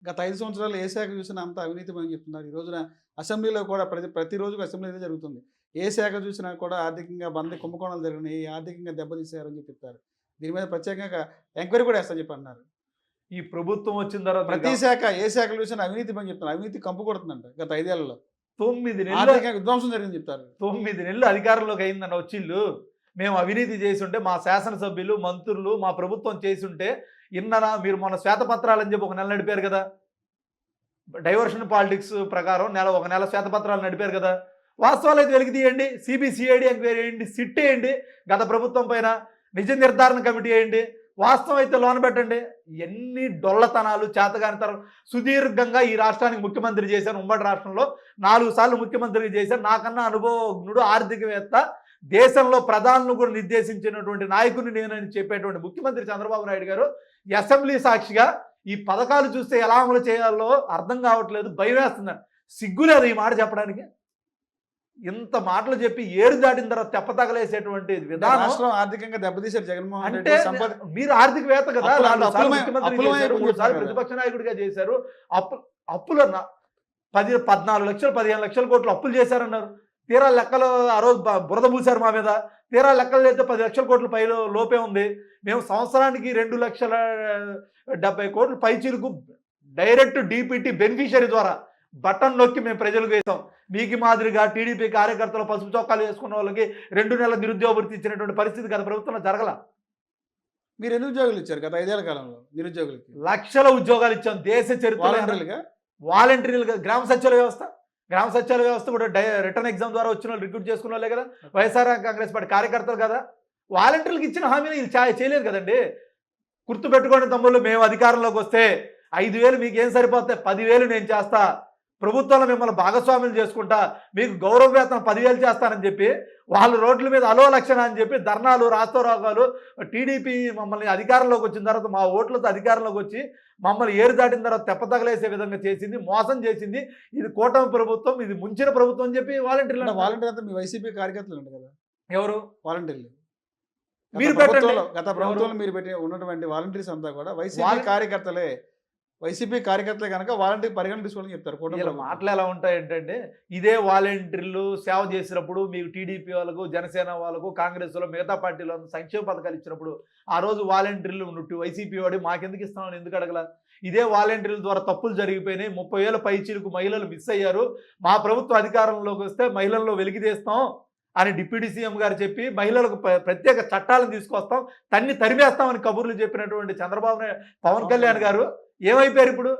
గత 5 సంవత్సరాలు ఏ శాఖ చూసినా అంత అవినీతిమని చెప్తున్నారు. ఈ రోజున అసెంబ్లీలో కూడా ప్రతిరోజు అసెంబ్లీలో జరుగుతుంది. ఏ శాఖ చూసినా కూడా ఆర్థికంగా కుంభకోణాలు జరిగినాయి, ఆర్థికంగా దెబ్బతీశారని చెప్పి చెప్తారు. దీని మీద ప్రత్యేకంగా ఎంక్వైరీ కూడా చేస్తా చెప్పి అన్నారు. ఈ ప్రభుత్వం వచ్చిన తర్వాత ప్రతి శాఖ ఏ శాఖలు చూసినా అవినీతిమని చెప్తున్నారు. అవినీతి కంపు కొడుతుందంట గత 5 ఏళ్లలో. 9 నెలలు ఆర్థికంగా విధ్వంసం జరిగిందని చెప్తారు. 9 నెలలు అధికారంలోకి అయిందన్న వచ్చిళ్ళు. మేము అవినీతి చేసుంటే మా శాసనసభ్యులు, మంత్రులు, మా ప్రభుత్వం చేసుంటే ఇన్నరా మీరు మొన్న శ్వేతపత్రాలని చెప్పి ఒక నెల నడిపారు కదా. డైవర్షన్ పాలిటిక్స్ ప్రకారం ఒక నెల శ్వేతపత్రాలు నడిపారు కదా. వాస్తవాలు అయితే వెలికి తీయండి, సిబిసిఐడి ఎంక్వైరీ చేయండి, సిట్ వేయండి, గత ప్రభుత్వం పైన నిజ నిర్ధారణ కమిటీ వేయండి, వాస్తవం అయితే లోన పెట్టండి. ఎన్ని డొల్లతనాలు, చేతగానితనం. సుదీర్ఘంగా ఈ రాష్ట్రానికి ముఖ్యమంత్రి చేశాను, ఉమ్మడి రాష్ట్రంలో 4 సార్లు ముఖ్యమంత్రిగా చేశాను. నాకన్నా అనుభవజ్ఞుడు, ఆర్థికవేత్త, దేశంలో ప్రధానులు కూడా నిర్దేశించినటువంటి నాయకుడిని నేనని చెప్పేటువంటి ముఖ్యమంత్రి చంద్రబాబు నాయుడు గారు అసెంబ్లీ సాక్షిగా ఈ పథకాలు చూస్తే ఎలా అమలు చేయాలో అర్థం కావట్లేదు, భయం వేస్తుందని. సిగ్గులేదు ఈ మాట చెప్పడానికి. ఇంత మాటలు చెప్పి ఏరు దాటిన తర్వాత తెప్పతగలేసేటువంటి విధానం. రాష్ట్రం ఆర్థికంగా దెబ్బతీశారు జగన్మోహన్ అంటే రెడ్డి. మీరు ఆర్థికవేత్త కదా, 4 సార్లు ముఖ్యమంత్రి చేశారు, 3 సార్లు కదా. ప్రతిపక్ష నాయకుడిగా చేశారు. అప్పులు 14 లక్షలు 15 లక్షల కోట్లు అప్పులు చేశారన్నారు. తీరా లెక్కలు ఆ రోజు బురద పూశారు మా మీద. తీరా లెక్కలు అయితే 10 లక్షల కోట్ల పైలో లోపే ఉంది. మేము సంవత్సరానికి 2,70,000 కోట్లు పైచీలకు డైరెక్ట్ డీపీటీ బెనిఫిషియరీ ద్వారా బటన్ నొక్కి మేము ప్రజలకు వేసాం. మీకు మాదిరిగా టీడీపీ కార్యకర్తలు పసుపు చొక్కాలు వేసుకున్న వాళ్ళకి 2 నెలల నిరుద్యోగ వృత్తి ఇచ్చినటువంటి పరిస్థితి గత ప్రభుత్వంలో జరగల. మీరు ఎన్ని ఉద్యోగాలు ఇచ్చారు గత 5 ఏళ్ల కాలంలో నిరుద్యోగులకి? లక్షల ఉద్యోగాలు ఇచ్చాం దేశ చరిత్ర. వాలంటీర్లుగా గ్రామ సచివాలయ వ్యవస్థ కూడా రిటర్న్ ఎగ్జామ్ ద్వారా వచ్చిన వాళ్ళు రిక్రూట్ చేసుకున్న వాళ్ళే కదా, వైఎస్ఆర్ కాంగ్రెస్ పార్టీ కార్యకర్తలు కదా. వాలంటీర్లకు ఇచ్చిన హామీని ఇది చేయలేదు కదండి. గుర్తుపెట్టుకోండి తమ్ముళ్ళు, మేము అధికారంలోకి వస్తే 5,000 మీకు ఏం సరిపోతాయి, 10,000 నేను చేస్తా, ప్రభుత్వంలో మిమ్మల్ని భాగస్వాములు చేసుకుంటా, మీకు గౌరవ వేతనం 10,000 చేస్తానని చెప్పి వాళ్ళు రోడ్ల మీద అలో లక్షణ అని చెప్పి ధర్నాలు, రాస్తారోకాలు. టీడీపీ మమ్మల్ని అధికారంలోకి వచ్చిన తర్వాత మా ఓట్లతో అధికారంలోకి వచ్చి మమ్మల్ని ఏరు దాటిన తర్వాత తెప్పతగలేసే విధంగా చేసింది, మోసం చేసింది. ఇది కూటమి ప్రభుత్వం, ఇది ముంచిన ప్రభుత్వం అని చెప్పి వాలంటీర్లు. వాలంటీర్ అంతా మీ వైసీపీ కార్యకర్తలు అంట కదా. ఎవరు వాలంటీర్లు? మీరు పెట్టండి. గత ప్రభుత్వంలో మీరు పెట్టి ఉన్నటువంటి వాలంటీర్స్ అంతా కూడా వైసీపీ కార్యకర్తలే. వైసీపీ కార్యకర్తలే కనుక వాలంటీర్ పరిగణన తీసుకోవాలని చెప్తారు. ఇలా మాటలు ఎలా ఉంటాయి ఏంటంటే, ఇదే వాలంటీర్లు సేవ చేసినప్పుడు మీకు టీడీపీ వాళ్ళకు, జనసేన వాళ్ళకు, కాంగ్రెస్లో మిగతా పార్టీలో సంక్షేమ పథకాలు ఇచ్చినప్పుడు ఆ రోజు వాలంటీర్లు వైసీపీ వాడి మాకెందుకు ఇస్తామని ఎందుకు అడగల? ఇదే వాలంటీర్ల ద్వారా తప్పులు జరిగిపోయినాయి, 30,000 పైచీలకు మహిళలు మిస్ అయ్యారు, మా ప్రభుత్వం అధికారంలోకి వస్తే మహిళల్లో వెలికితీస్తాం అని డిప్యూటీ సీఎం గారు చెప్పి మహిళలకు ప్రత్యేక చట్టాలను తీసుకొస్తాం, తరిమేస్తామని కబుర్లు చెప్పినటువంటి చంద్రబాబు నాయుడు, పవన్ కళ్యాణ్ గారు ఏమైపోయారు ఇప్పుడు?